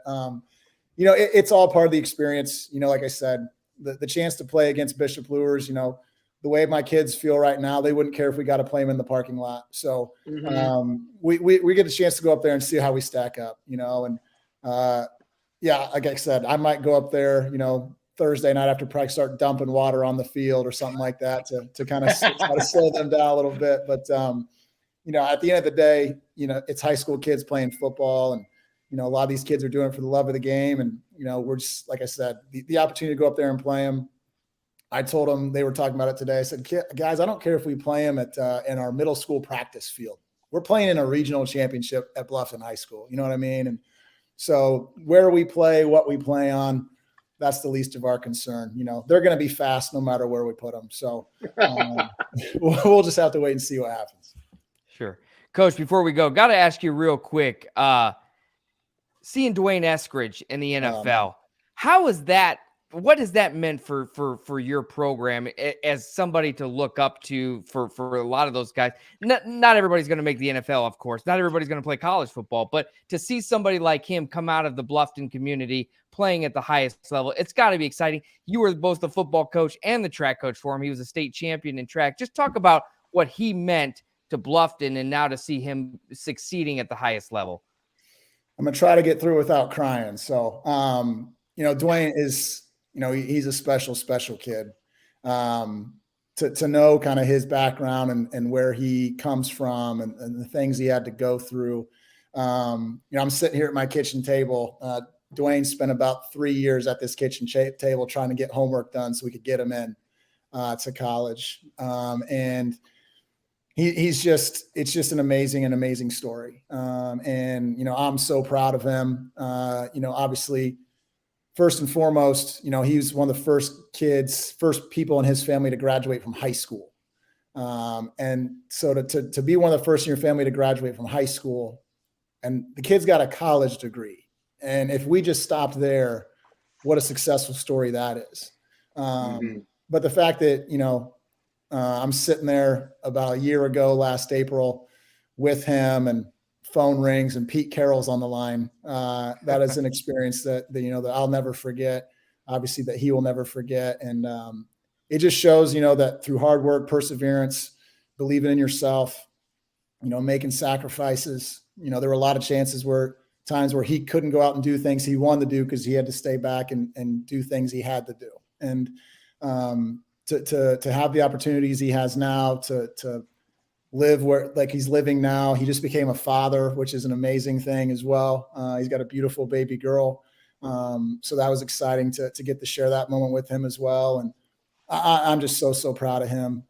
It's all part of the experience. Like I said, the chance to play against Bishop Luers, the way my kids feel right now, they wouldn't care if we got to play them in the parking lot. So we get a chance to go up there and see how we stack up, and like I said, I might go up there, Thursday night after practice, start dumping water on the field or something like that to kind of try to slow them down a little bit. But, at the end of the day, it's high school kids playing football, and, a lot of these kids are doing it for the love of the game. And, we're just, like I said, the opportunity to go up there and play them. I told them, they were talking about it today. I said, guys, I don't care if we play them in our middle school practice field. We're playing in a regional championship at Bluffton High School. You know what I mean? And so where we play, what we play on, that's the least of our concern. They're going to be fast no matter where we put them. So we'll just have to wait and see what happens. Sure. Coach, before we go, got to ask you real quick, seeing Dwayne Eskridge in the NFL, how is that? What has that meant for your program as somebody to look up to for a lot of those guys? Not everybody's going to make the NFL, of course. Not everybody's going to play college football, but to see somebody like him come out of the Bluffton community playing at the highest level, it's got to be exciting. You were both the football coach and the track coach for him. He was a state champion in track. Just talk about what he meant to Bluffton and now to see him succeeding at the highest level. I'm going to try to get through without crying. So, Dwayne is, he's a special kid. To know kind of his background and where he comes from and the things he had to go through. I'm sitting here at my kitchen table. Dwayne spent about 3 years at this kitchen table trying to get homework done so we could get him in to college. And it's just an amazing story. I'm so proud of him. Obviously, first and foremost, he was one of the first people in his family to graduate from high school. And so to be one of the first in your family to graduate from high school, and the kid's got a college degree. And if we just stopped there, what a successful story that is. But the fact that, I'm sitting there about a year ago, last April, with him, and phone rings and Pete Carroll's on the line. That is an experience that I'll never forget. Obviously, that he will never forget. And it just shows, that through hard work, perseverance, believing in yourself, making sacrifices, there were a lot of times where he couldn't go out and do things he wanted to do because he had to stay back and do things he had to do. And to have the opportunities he has now, to live where like he's living now. He just became a father, which is an amazing thing as well. He's got a beautiful baby girl. So that was exciting to get to share that moment with him as well. And I'm just so proud of him.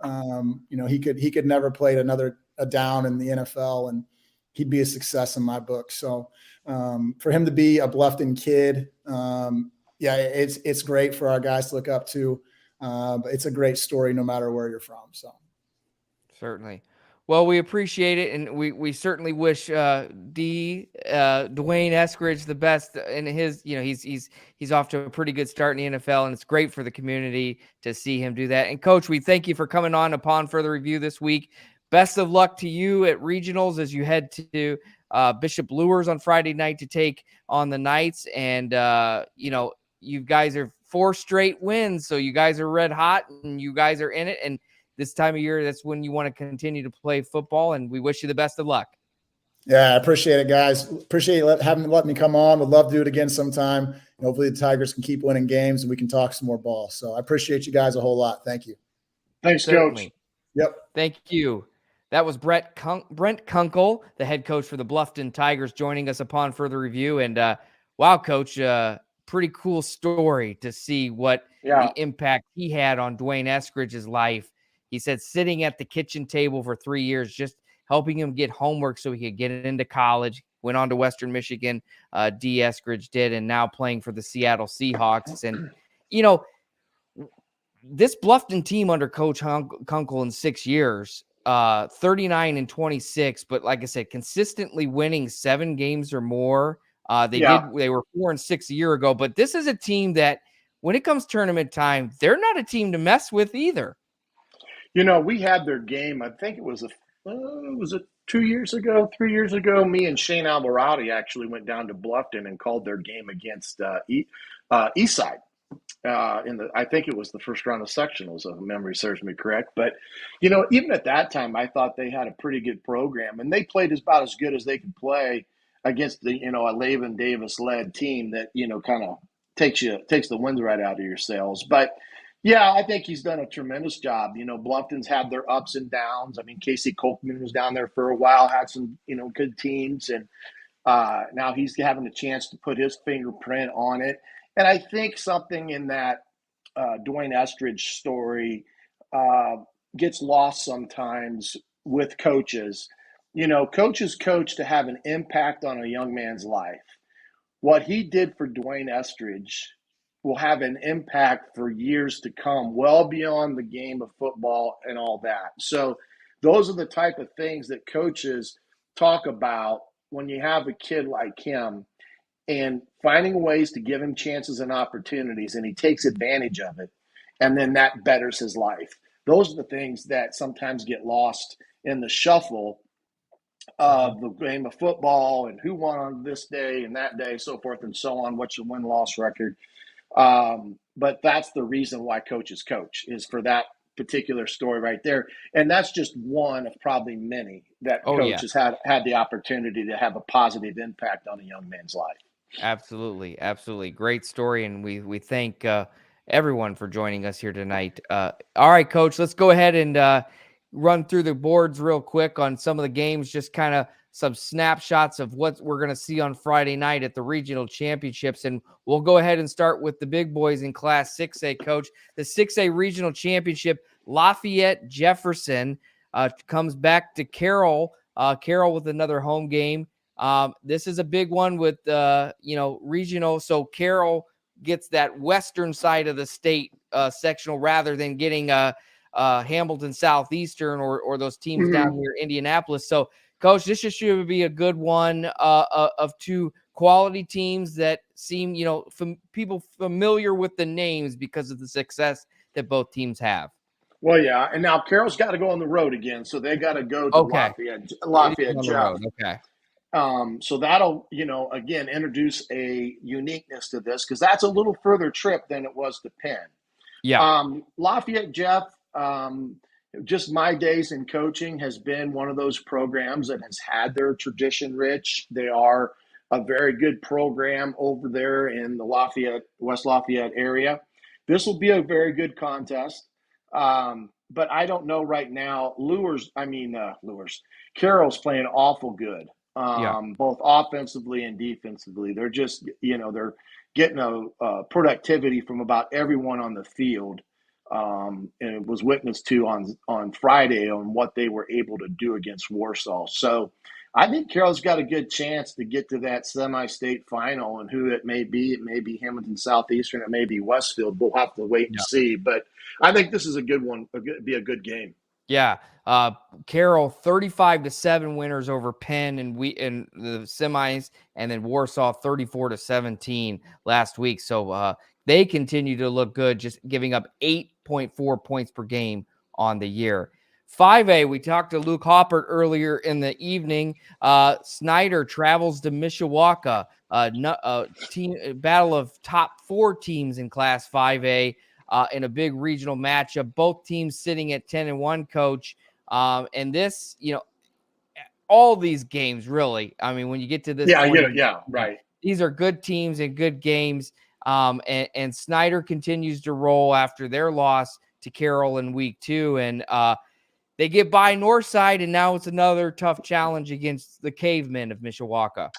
He could never play a down in the NFL, and he'd be a success in my book. So for him to be a Bluffton kid, it's great for our guys to look up to. But it's a great story no matter where you're from. So certainly. Well, we appreciate it, and we certainly wish Dwayne Eskridge the best in his. He's off to a pretty good start in the NFL, and it's great for the community to see him do that. And Coach, we thank you for coming on Upon Further Review this week. Best of luck to you at regionals as you head to Bishop Luers on Friday night to take on the Knights, and you guys are 4 straight wins, so you guys are red hot, and you guys are in it. And this time of year, that's when you want to continue to play football, and we wish you the best of luck. Yeah, I appreciate it, guys. Appreciate you having let me come on. Would love to do it again sometime. And hopefully the Tigers can keep winning games and we can talk some more ball. So I appreciate you guys a whole lot. Thank you. Thanks, Certainly. Coach. Yep. Thank you. That was Brent Knuckle, the head coach for the Bluffton Tigers, joining us Upon Further Review. And wow, Coach, pretty cool story to see what the impact he had on Dwayne Eskridge's life. He said sitting at the kitchen table for 3 years, just helping him get homework so he could get into college, went on to Western Michigan, D. Eskridge did, and now playing for the Seattle Seahawks. And, this Bluffton team under Coach Kunkel in 6 years, 39-26, but like I said, consistently winning 7 games or more. They were 4-6 a year ago, but this is a team that when it comes tournament time, they're not a team to mess with either. We had their game. I think it was 2 years ago, 3 years ago. Me and Shane Alvarado actually went down to Bluffton and called their game against Eastside. I think it was the first round of sectionals, if memory serves me correct. But even at that time, I thought they had a pretty good program, and they played about as good as they could play against the a Laven Davis led team that kind of takes the wind right out of your sails. But yeah, I think he's done a tremendous job. Bluffton's had their ups and downs. I mean, Casey Kolkman was down there for a while, had some, good teams. And now he's having a chance to put his fingerprint on it. And I think something in that Dwayne Eskridge story gets lost sometimes with coaches. Coaches coach to have an impact on a young man's life. What he did for Dwayne Eskridge will have an impact for years to come, well beyond the game of football and all that. So those are the type of things that coaches talk about when you have a kid like him and finding ways to give him chances and opportunities, and he takes advantage of it, and then that betters his life. Those are the things that sometimes get lost in the shuffle of the game of football and who won on this day and that day, so forth and so on, what's your win-loss record. But that's the reason why coaches coach, is for that particular story right there. And that's just one of probably many that coaches had the opportunity to have a positive impact on a young man's life. Absolutely. Absolutely. Great story. And we thank everyone for joining us here tonight. All right, Coach, let's go ahead and run through the boards real quick on some of the games, just kind of some snapshots of what we're going to see on Friday night at the regional championships. And we'll go ahead and start with the big boys in Class 6A, Coach. The 6A regional championship, Lafayette Jefferson comes back to Carroll. Carroll with another home game. This is a big one with, regional. So Carroll gets that western side of the state sectional rather than getting Hamilton Southeastern or those teams down here, Indianapolis. So, Coach, this should be a good one of 2 quality teams that seem, people familiar with the names because of the success that both teams have. Well, yeah, and now Carroll's got to go on the road again, so they got to go to Okay. Lafayette On the Jeff. road. Okay. So that'll, again, introduce a uniqueness to this because that's a little further trip than it was to Penn. Yeah. Lafayette Jeff, just my days in coaching has been one of those programs that has had their tradition rich. They are a very good program over there in the West Lafayette area. This will be a very good contest. But I don't know right now. Carroll's playing awful good, both offensively and defensively. They're just, they're getting a productivity from about everyone on the field. And it was witnessed to on Friday on what they were able to do against Warsaw. So I think Carroll's got a good chance to get to that semi-state final, and who it may be Hamilton Southeastern, it may be Westfield. We'll have to wait and see. But I think this is a good one. Be a good game. Yeah. Carroll 35-7 winners over Penn in the semis, and then Warsaw 34-17 last week. So they continue to look good, just giving up 8.4 points per game on the year. 5A, we talked to Luke Haupert earlier in the evening. Snider travels to Mishawaka, battle of top 4 teams in Class 5A in a big regional matchup. Both teams sitting at 10-1, Coach. And this, all these games, really, I mean, when you get to this point, right. These are good teams and good games. And Snider continues to roll after their loss to Carroll in week 2. And they get by Northside, and now it's another tough challenge against the Cavemen of Mishawaka.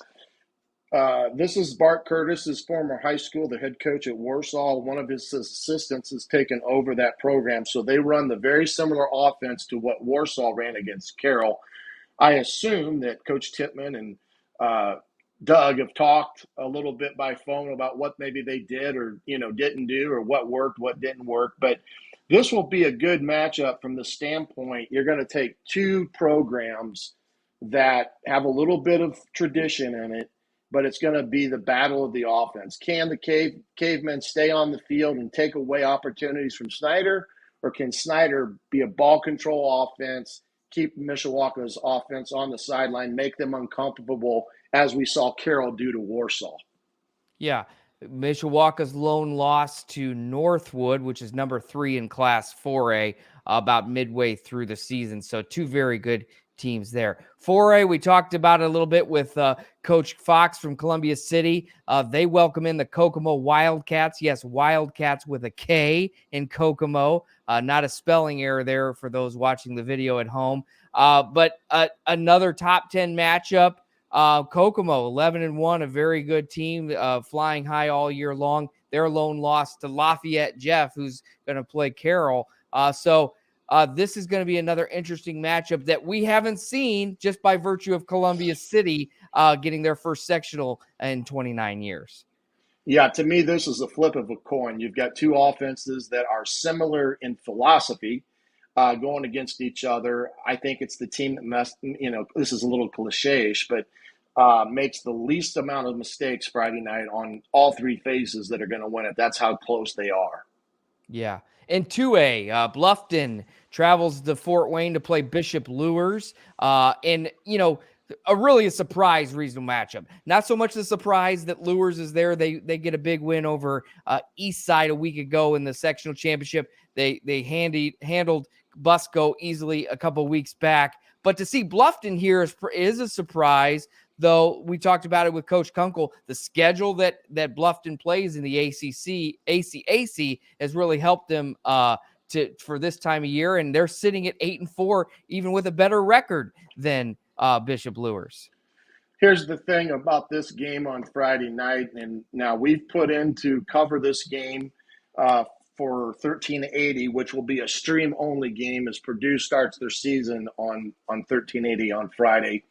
This is Bart Curtis, his former high school, the head coach at Warsaw. One of his assistants has taken over that program. So they run the very similar offense to what Warsaw ran against Carroll. I assume that Coach Tippmann and Doug have talked a little bit by phone about what maybe they did or, didn't do, or what worked, what didn't work. But this will be a good matchup from the standpoint you're going to take two programs that have a little bit of tradition in it, but it's going to be the battle of the offense. Can the Cavemen stay on the field and take away opportunities from Snider, or can Snider be a ball control offense, keep Mishawaka's offense on the sideline, make them uncomfortable, as we saw Carroll do to Warsaw? Yeah. Mishawaka's lone loss to Northwood, which is number 3 in Class 4A, about midway through the season. So 2 very good teams there. 4A, we talked about it a little bit with Coach Fox from Columbia City. They welcome in the Kokomo Wildcats. Yes, Wildcats with a K in Kokomo. Not a spelling error there for those watching the video at home. But another top 10 matchup. Kokomo 11-1, a very good team, flying high all year long. Their lone loss to Lafayette Jeff, who's going to play Carroll. So this is going to be another interesting matchup that we haven't seen just by virtue of Columbia City getting their first sectional in 29 years. Yeah, to me, this is a flip of a coin. You've got two offenses that are similar in philosophy, going against each other. I think it's the team that this is a little cliche-ish, but makes the least amount of mistakes Friday night on all 3 phases that are going to win it. That's how close they are. Yeah. In 2A, Bluffton travels to Fort Wayne to play Bishop Lures. And, a surprise regional matchup. Not so much the surprise that Lures is there. They get a big win over Eastside a week ago in the sectional championship. They handled Busco easily a couple weeks back. But to see Bluffton here is a surprise, though we talked about it with Coach Kunkel. The schedule that Bluffton plays in the ACAC has really helped them for this time of year, and they're sitting at 8-4, even with a better record than Bishop Lures. Here's the thing about this game on Friday night, and now we've put in to cover this game for 1380, which will be a stream-only game as Purdue starts their season on 1380 on Friday.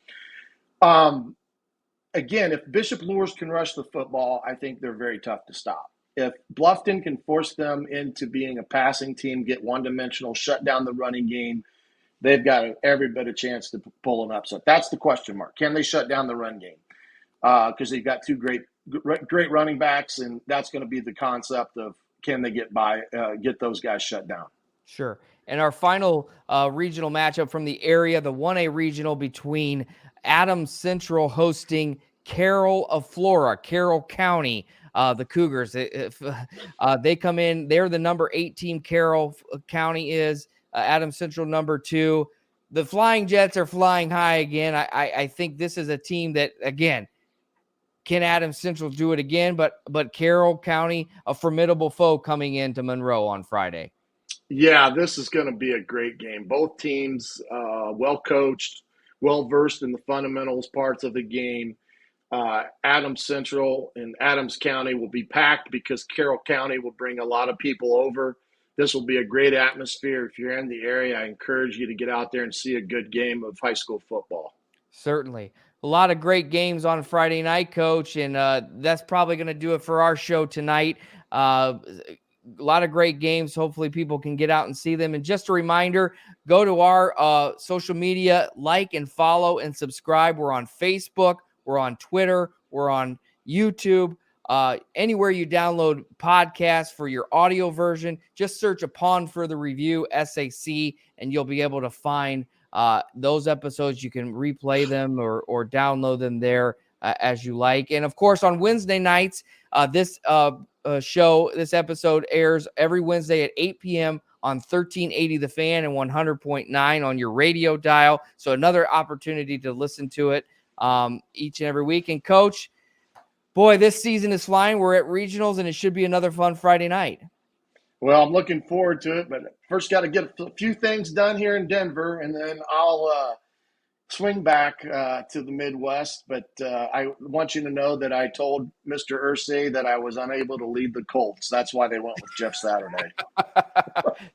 Again, if Bishop Lures can rush the football, I think they're very tough to stop. If Bluffton can force them into being a passing team, get one-dimensional, shut down the running game, they've got every bit of chance to pull an upset. That's the question mark. Can they shut down the run game? because they've got two great running backs, and that's going to be the concept of can they get those guys shut down. Sure. And our final regional matchup from the area, the 1A regional between Adams Central hosting Carroll of Flora, Carroll County, the Cougars. They come in, they're the number 8 team. Carroll County is Adams Central number 2. The Flying Jets are flying high again. I think this is a team that, again, can Adams Central do it again? But Carroll County, a formidable foe coming into Monroe on Friday. Yeah, this is going to be a great game. Both teams well coached, well versed in the fundamentals parts of the game. Adams Central and Adams County will be packed because Carroll County will bring a lot of people over. This will be a great atmosphere. If you're in the area, I encourage you to get out there and see a good game of high school football. Certainly. A lot of great games on Friday night, Coach, and that's probably going to do it for our show tonight. A lot of great games. Hopefully people can get out and see them. And just a reminder, go to our social media, like and follow and subscribe. We're on Facebook. We're on Twitter. We're on YouTube. Anywhere you download podcasts for your audio version, just search Upon Further Review, SAC, and you'll be able to find those episodes. You can replay them or download them there as you like. And of course, on Wednesday nights, this episode airs every Wednesday at 8 p.m. on 1380 The Fan and 100.9 on your radio dial. So another opportunity to listen to it each and every week. And Coach, boy, this season is flying. We're at regionals, and it should be another fun Friday night. Well, I'm looking forward to it, but first got to get a few things done here in Denver, and then I'll swing back to the Midwest. But I want you to know that I told Mr. Irsay that I was unable to lead the Colts. That's why they went with Jeff Saturday.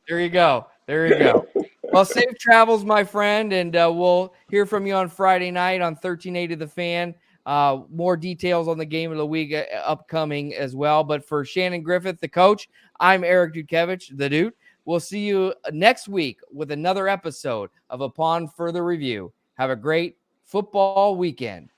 There you go. There you go. Well, safe travels, my friend, and we'll hear from you on Friday night on 1380 The Fan. More details on the game of the week upcoming as well. But for Shannon Griffith, the coach, I'm Eric Dudkevich, the dude. We'll see you next week with another episode of Upon Further Review. Have a great football weekend.